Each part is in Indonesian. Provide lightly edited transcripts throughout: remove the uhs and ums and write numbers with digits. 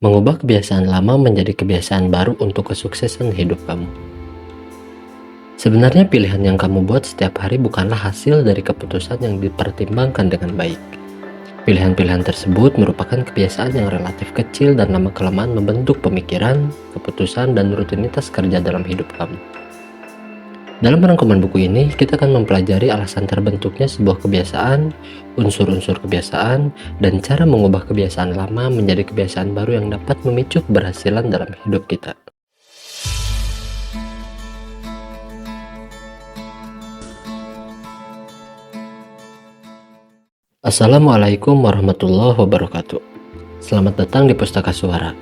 Mengubah kebiasaan lama menjadi kebiasaan baru untuk kesuksesan hidup kamu. Sebenarnya pilihan yang kamu buat setiap hari bukanlah hasil dari keputusan yang dipertimbangkan dengan baik. Pilihan-pilihan tersebut merupakan kebiasaan yang relatif kecil dan lama-kelamaan membentuk pemikiran, keputusan, dan rutinitas kerja dalam hidup kamu. Dalam rangkuman buku ini, kita akan mempelajari alasan terbentuknya sebuah kebiasaan, unsur-unsur kebiasaan, dan cara mengubah kebiasaan lama menjadi kebiasaan baru yang dapat memicu keberhasilan dalam hidup kita. Assalamualaikum warahmatullahi wabarakatuh. Selamat datang di Pustaka Suara.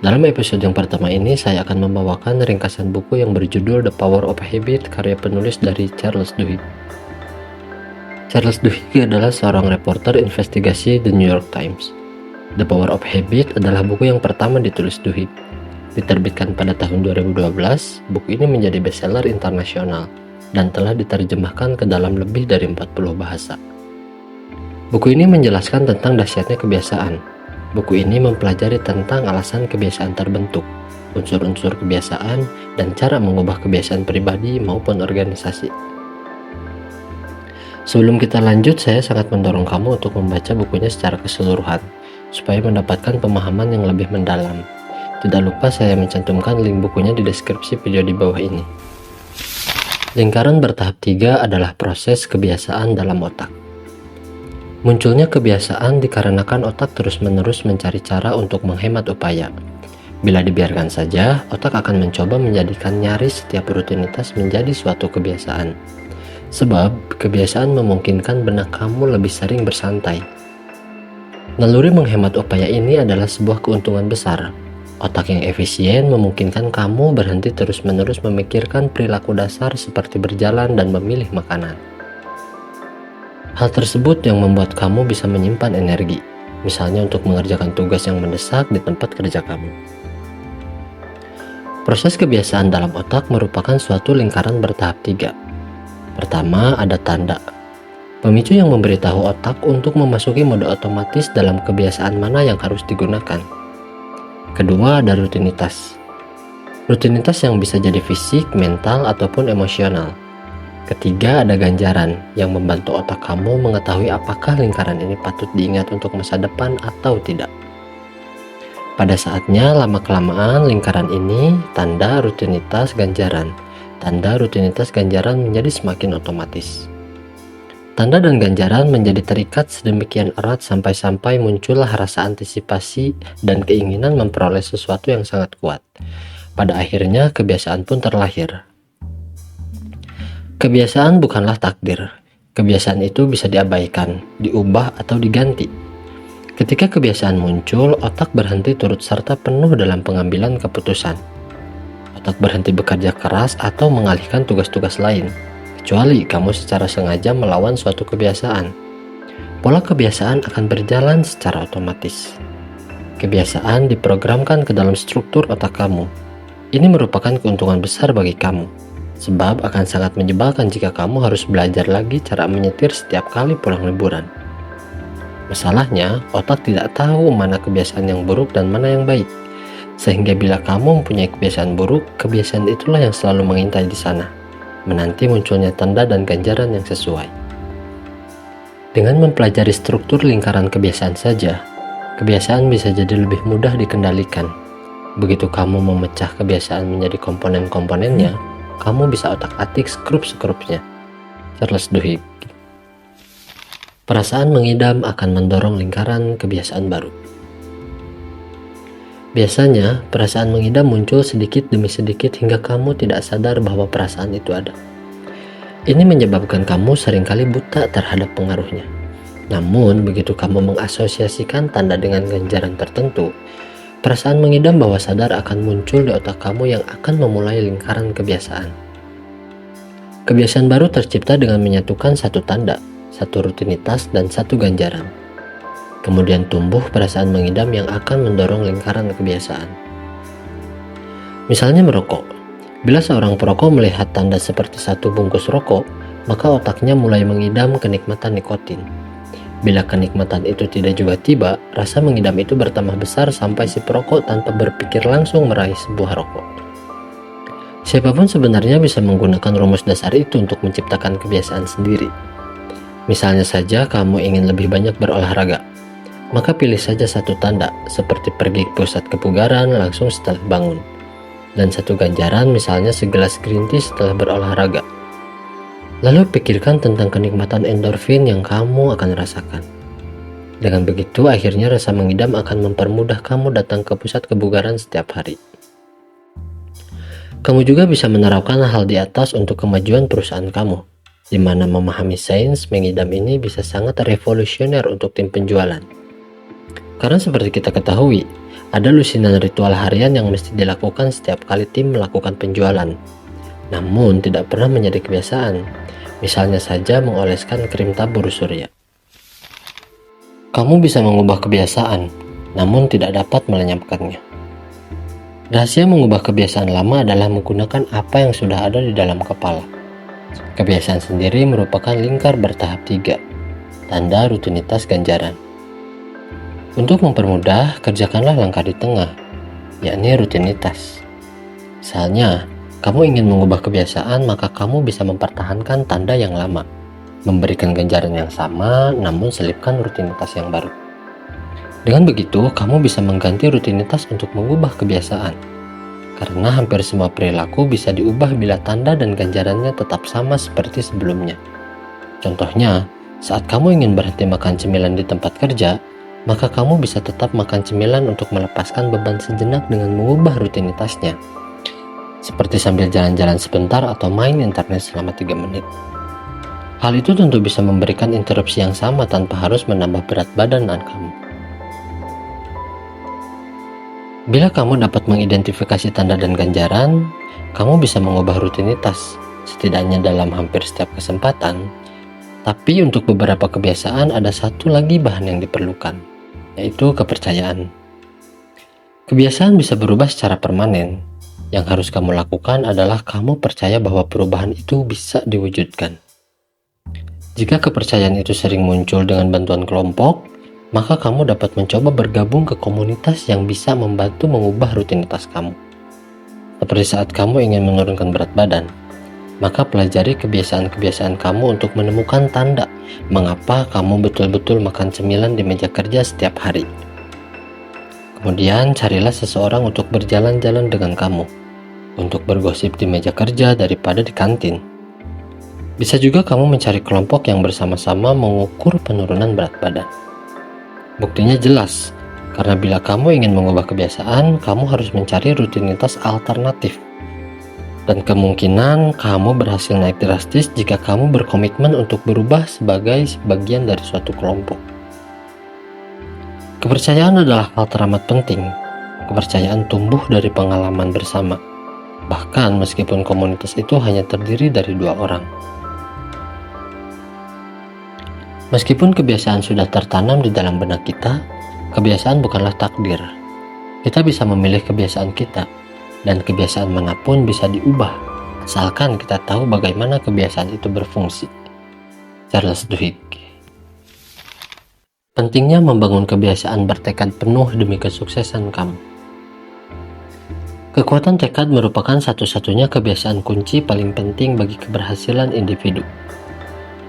Dalam episode yang pertama ini, saya akan membawakan ringkasan buku yang berjudul The Power of Habit karya penulis dari Charles Duhigg. Charles Duhigg adalah seorang reporter investigasi The New York Times. The Power of Habit adalah buku yang pertama ditulis Duhigg. Diterbitkan pada tahun 2012, buku ini menjadi bestseller internasional dan telah diterjemahkan ke dalam lebih dari 40 bahasa. Buku ini menjelaskan tentang dahsyatnya kebiasaan. Buku ini mempelajari tentang alasan kebiasaan terbentuk, unsur-unsur kebiasaan, dan cara mengubah kebiasaan pribadi maupun organisasi. Sebelum kita lanjut, saya sangat mendorong kamu untuk membaca bukunya secara keseluruhan, supaya mendapatkan pemahaman yang lebih mendalam. Tidak lupa saya mencantumkan link bukunya di deskripsi video di bawah ini. Lingkaran bertahap 3 adalah proses kebiasaan dalam otak. Munculnya kebiasaan dikarenakan otak terus-menerus mencari cara untuk menghemat upaya. Bila dibiarkan saja, otak akan mencoba menjadikan nyaris setiap rutinitas menjadi suatu kebiasaan. Sebab, kebiasaan memungkinkan benak kamu lebih sering bersantai. Naluri menghemat upaya ini adalah sebuah keuntungan besar. Otak yang efisien memungkinkan kamu berhenti terus-menerus memikirkan perilaku dasar seperti berjalan dan memilih makanan. Hal tersebut yang membuat kamu bisa menyimpan energi, misalnya untuk mengerjakan tugas yang mendesak di tempat kerja kamu. Proses kebiasaan dalam otak merupakan suatu lingkaran bertahap 3. Pertama, ada tanda. Pemicu yang memberitahu otak untuk memasuki mode otomatis dalam kebiasaan mana yang harus digunakan. Kedua, ada rutinitas. Rutinitas yang bisa jadi fisik, mental, ataupun emosional. Ketiga, ada ganjaran yang membantu otak kamu mengetahui apakah lingkaran ini patut diingat untuk masa depan atau tidak. Pada saatnya, lama-kelamaan lingkaran ini, tanda, rutinitas, ganjaran. Tanda, rutinitas, ganjaran menjadi semakin otomatis. Tanda dan ganjaran menjadi terikat sedemikian erat sampai-sampai muncullah rasa antisipasi dan keinginan memperoleh sesuatu yang sangat kuat. Pada akhirnya, kebiasaan pun terlahir. Kebiasaan bukanlah takdir. Kebiasaan itu bisa diabaikan, diubah, atau diganti. Ketika kebiasaan muncul, otak berhenti turut serta penuh dalam pengambilan keputusan. Otak berhenti bekerja keras atau mengalihkan tugas-tugas lain, kecuali kamu secara sengaja melawan suatu kebiasaan. Pola kebiasaan akan berjalan secara otomatis. Kebiasaan diprogramkan ke dalam struktur otak kamu. Ini merupakan keuntungan besar bagi kamu. Sebab akan sangat menyebalkan jika kamu harus belajar lagi cara menyetir setiap kali pulang liburan. Masalahnya, otak tidak tahu mana kebiasaan yang buruk dan mana yang baik. Sehingga bila kamu mempunyai kebiasaan buruk, kebiasaan itulah yang selalu mengintai di sana, menanti munculnya tanda dan ganjaran yang sesuai. Dengan mempelajari struktur lingkaran kebiasaan saja, kebiasaan bisa jadi lebih mudah dikendalikan. Begitu kamu memecah kebiasaan menjadi komponen-komponennya, kamu bisa otak-atik skrup-skrupnya. Charles Duhigg. Perasaan mengidam akan mendorong lingkaran kebiasaan baru. Biasanya, perasaan mengidam muncul sedikit demi sedikit hingga kamu tidak sadar bahwa perasaan itu ada. Ini menyebabkan kamu seringkali buta terhadap pengaruhnya. Namun, begitu kamu mengasosiasikan tanda dengan ganjaran tertentu, perasaan mengidam bawah sadar akan muncul di otak kamu yang akan memulai lingkaran kebiasaan. Kebiasaan baru tercipta dengan menyatukan satu tanda, satu rutinitas, dan satu ganjaran. Kemudian tumbuh perasaan mengidam yang akan mendorong lingkaran kebiasaan. Misalnya merokok. Bila seorang perokok melihat tanda seperti satu bungkus rokok, maka otaknya mulai mengidam kenikmatan nikotin. Bila kenikmatan itu tidak juga tiba, rasa mengidam itu bertambah besar sampai si perokok tanpa berpikir langsung meraih sebuah rokok. Siapapun sebenarnya bisa menggunakan rumus dasar itu untuk menciptakan kebiasaan sendiri. Misalnya saja kamu ingin lebih banyak berolahraga, maka pilih saja satu tanda, seperti pergi ke pusat kebugaran langsung setelah bangun, dan satu ganjaran, misalnya segelas green tea setelah berolahraga. Lalu pikirkan tentang kenikmatan endorfin yang kamu akan rasakan. Dengan begitu, akhirnya rasa mengidam akan mempermudah kamu datang ke pusat kebugaran setiap hari. Kamu juga bisa menerapkan hal di atas untuk kemajuan perusahaan kamu, di mana memahami sains mengidam ini bisa sangat revolusioner untuk tim penjualan. Karena seperti kita ketahui, ada lusinan ritual harian yang mesti dilakukan setiap kali tim melakukan penjualan, namun tidak pernah menjadi kebiasaan. Misalnya saja mengoleskan krim tabur surya. Kamu bisa mengubah kebiasaan, namun tidak dapat melenyapkannya. Rahasia mengubah kebiasaan lama adalah menggunakan apa yang sudah ada di dalam kepala. Kebiasaan sendiri merupakan lingkar bertahap 3, tanda rutinitas ganjaran. Untuk mempermudah, kerjakanlah langkah di tengah, yakni rutinitas. Misalnya, kamu ingin mengubah kebiasaan, maka kamu bisa mempertahankan tanda yang lama, memberikan ganjaran yang sama, namun selipkan rutinitas yang baru. Dengan begitu, kamu bisa mengganti rutinitas untuk mengubah kebiasaan, karena hampir semua perilaku bisa diubah bila tanda dan ganjarannya tetap sama seperti sebelumnya. Contohnya, saat kamu ingin berhenti makan cemilan di tempat kerja, maka kamu bisa tetap makan cemilan untuk melepaskan beban sejenak dengan mengubah rutinitasnya, seperti sambil jalan-jalan sebentar atau main internet selama 3 menit. Hal itu tentu bisa memberikan interupsi yang sama tanpa harus menambah berat badan kamu. Bila kamu dapat mengidentifikasi tanda dan ganjaran, kamu bisa mengubah rutinitas, setidaknya dalam hampir setiap kesempatan. Tapi untuk beberapa kebiasaan ada satu lagi bahan yang diperlukan, yaitu kepercayaan. Kebiasaan bisa berubah secara permanen. Yang harus kamu lakukan adalah kamu percaya bahwa perubahan itu bisa diwujudkan. Jika kepercayaan itu sering muncul dengan bantuan kelompok, maka kamu dapat mencoba bergabung ke komunitas yang bisa membantu mengubah rutinitas kamu. Seperti saat kamu ingin menurunkan berat badan, maka pelajari kebiasaan-kebiasaan kamu untuk menemukan tanda mengapa kamu betul-betul makan cemilan di meja kerja setiap hari. Kemudian carilah seseorang untuk berjalan-jalan dengan kamu, untuk bergosip di meja kerja daripada di kantin. Bisa juga kamu mencari kelompok yang bersama-sama mengukur penurunan berat badan. Buktinya jelas, karena bila kamu ingin mengubah kebiasaan, kamu harus mencari rutinitas alternatif. Dan kemungkinan kamu berhasil naik drastis jika kamu berkomitmen untuk berubah sebagai bagian dari suatu kelompok. Kepercayaan adalah hal teramat penting. Kepercayaan tumbuh dari pengalaman bersama. Bahkan meskipun komunitas itu hanya terdiri dari 2 orang. Meskipun kebiasaan sudah tertanam di dalam benak kita, kebiasaan bukanlah takdir. Kita bisa memilih kebiasaan kita, dan kebiasaan manapun bisa diubah, asalkan kita tahu bagaimana kebiasaan itu berfungsi. Charles Duhigg. Pentingnya membangun kebiasaan bertekad penuh demi kesuksesan kamu. Kekuatan tekad merupakan satu-satunya kebiasaan kunci paling penting bagi keberhasilan individu.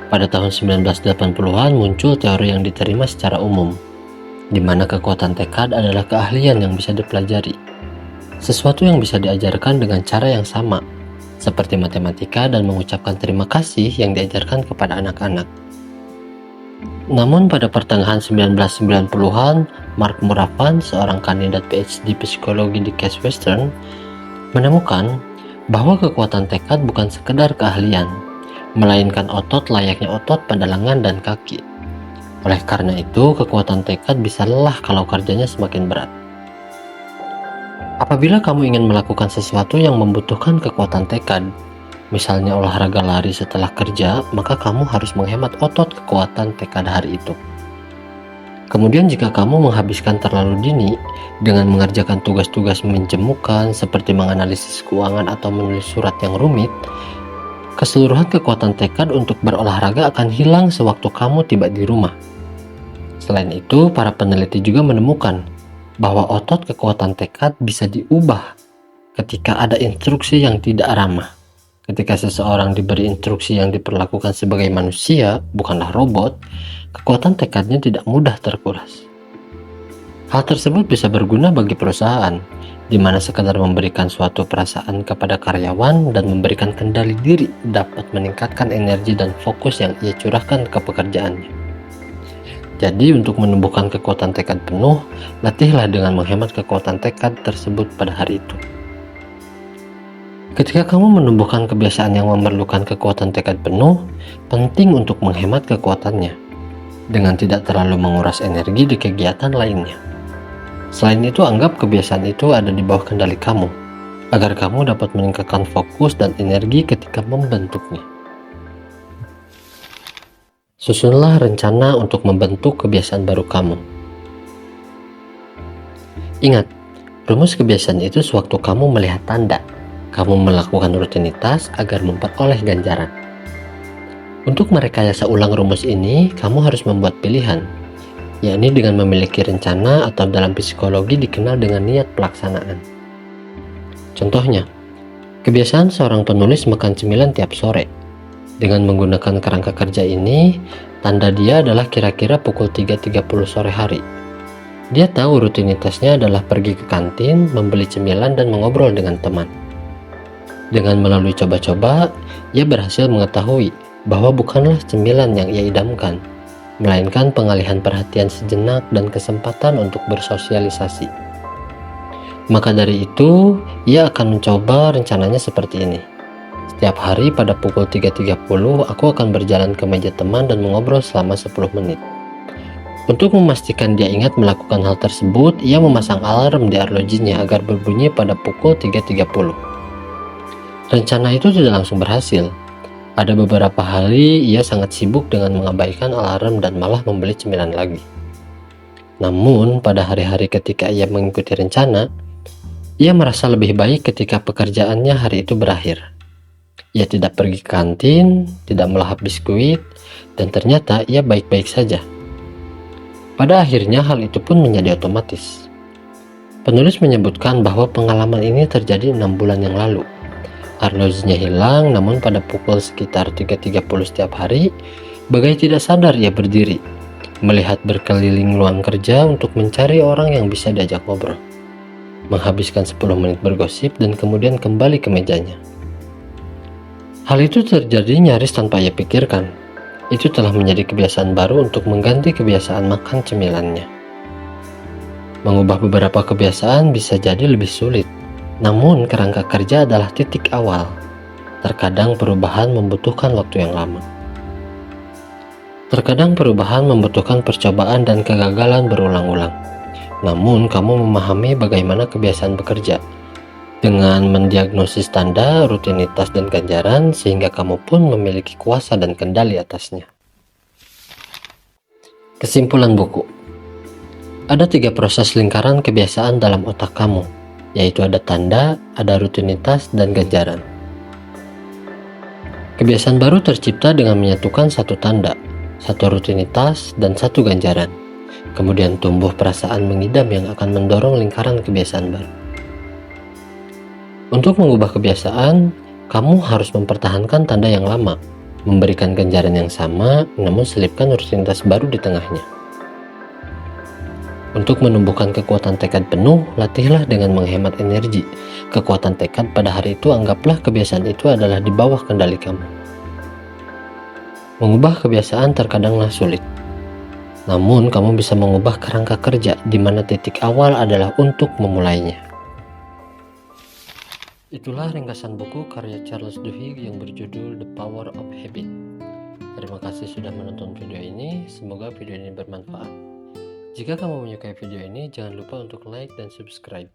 Pada tahun 1980-an muncul teori yang diterima secara umum, di mana kekuatan tekad adalah keahlian yang bisa dipelajari. Sesuatu yang bisa diajarkan dengan cara yang sama, seperti matematika dan mengucapkan terima kasih yang diajarkan kepada anak-anak. Namun pada pertengahan 1990-an, Mark Muravan, seorang kandidat PhD psikologi di Case Western, menemukan bahwa kekuatan tekad bukan sekedar keahlian, melainkan otot layaknya otot pada lengan dan kaki. Oleh karena itu, kekuatan tekad bisa lelah kalau kerjanya semakin berat. Apabila kamu ingin melakukan sesuatu yang membutuhkan kekuatan tekad, misalnya olahraga lari setelah kerja, maka kamu harus menghemat otot kekuatan tekad hari itu. Kemudian jika kamu menghabiskan terlalu dini dengan mengerjakan tugas-tugas menjemukan seperti menganalisis keuangan atau menulis surat yang rumit, keseluruhan kekuatan tekad untuk berolahraga akan hilang sewaktu kamu tiba di rumah. Selain itu, para peneliti juga menemukan bahwa otot kekuatan tekad bisa diubah ketika ada instruksi yang tidak ramah. Ketika seseorang diberi instruksi yang diperlakukan sebagai manusia, bukanlah robot, kekuatan tekadnya tidak mudah terkuras. Hal tersebut bisa berguna bagi perusahaan, di mana sekadar memberikan suatu perasaan kepada karyawan dan memberikan kendali diri dapat meningkatkan energi dan fokus yang ia curahkan ke pekerjaannya. Jadi untuk menumbuhkan kekuatan tekad penuh, latihlah dengan menghemat kekuatan tekad tersebut pada hari itu. Ketika kamu menumbuhkan kebiasaan yang memerlukan kekuatan tekad penuh, penting untuk menghemat kekuatannya, dengan tidak terlalu menguras energi di kegiatan lainnya. Selain itu, anggap kebiasaan itu ada di bawah kendali kamu, agar kamu dapat meningkatkan fokus dan energi ketika membentuknya. Susunlah rencana untuk membentuk kebiasaan baru kamu. Ingat, rumus kebiasaan itu sewaktu kamu melihat tanda, kamu melakukan rutinitas agar memperoleh ganjaran. Untuk merekayasa ulang rumus ini, kamu harus membuat pilihan, yakni dengan memiliki rencana atau dalam psikologi dikenal dengan niat pelaksanaan. Contohnya, kebiasaan seorang penulis makan cemilan tiap sore. Dengan menggunakan kerangka kerja ini, tanda dia adalah kira-kira pukul 3.30 sore hari. Dia tahu rutinitasnya adalah pergi ke kantin, membeli cemilan, dan mengobrol dengan teman. Dengan melalui coba-coba, ia berhasil mengetahui bahwa bukanlah cemilan yang ia idamkan, melainkan pengalihan perhatian sejenak dan kesempatan untuk bersosialisasi. Maka dari itu, ia akan mencoba rencananya seperti ini. Setiap hari pada pukul 3.30, aku akan berjalan ke meja teman dan mengobrol selama 10 menit. Untuk memastikan dia ingat melakukan hal tersebut, ia memasang alarm di arlojinya agar berbunyi pada pukul 3.30. Rencana itu tidak langsung berhasil. Ada beberapa hari ia sangat sibuk dengan mengabaikan alarm dan malah membeli cemilan lagi. Namun, pada hari-hari ketika ia mengikuti rencana, ia merasa lebih baik ketika pekerjaannya hari itu berakhir. Ia tidak pergi ke kantin, tidak melahap biskuit, dan ternyata ia baik-baik saja. Pada akhirnya hal itu pun menjadi otomatis. Penulis menyebutkan bahwa pengalaman ini terjadi 6 bulan yang lalu. Arlojinya hilang, namun pada pukul sekitar 3.30 setiap hari, bagai tidak sadar ia berdiri, melihat berkeliling ruang kerja untuk mencari orang yang bisa diajak ngobrol. Menghabiskan 10 menit bergosip dan kemudian kembali ke mejanya. Hal itu terjadi nyaris tanpa ia pikirkan. Itu telah menjadi kebiasaan baru untuk mengganti kebiasaan makan cemilannya. Mengubah beberapa kebiasaan bisa jadi lebih sulit, namun kerangka kerja adalah titik awal. Terkadang perubahan membutuhkan waktu yang lama. Terkadang perubahan membutuhkan percobaan dan kegagalan berulang-ulang. Namun kamu memahami bagaimana kebiasaan bekerja dengan mendiagnosis tanda, rutinitas, dan ganjaran, sehingga kamu pun memiliki kuasa dan kendali atasnya. Kesimpulan buku. Ada 3 proses lingkaran kebiasaan dalam otak kamu, yaitu ada tanda, ada rutinitas, dan ganjaran. Kebiasaan baru tercipta dengan menyatukan 1 tanda, 1 rutinitas, dan 1 ganjaran. Kemudian tumbuh perasaan mengidam yang akan mendorong lingkaran kebiasaan baru. Untuk mengubah kebiasaan, kamu harus mempertahankan tanda yang lama, memberikan ganjaran yang sama, namun selipkan rutinitas baru di tengahnya. Untuk menumbuhkan kekuatan tekad penuh, latihlah dengan menghemat energi. Kekuatan tekad pada hari itu anggaplah kebiasaan itu adalah di bawah kendali kamu. Mengubah kebiasaan terkadanglah sulit. Namun, kamu bisa mengubah kerangka kerja di mana titik awal adalah untuk memulainya. Itulah ringkasan buku karya Charles Duhigg yang berjudul The Power of Habit. Terima kasih sudah menonton video ini, semoga video ini bermanfaat. Jika kamu menyukai video ini, jangan lupa untuk like dan subscribe.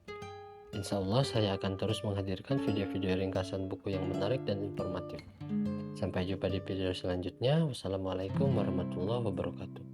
Insya Allah saya akan terus menghadirkan video-video ringkasan buku yang menarik dan informatif. Sampai jumpa di video selanjutnya. Wassalamualaikum warahmatullahi wabarakatuh.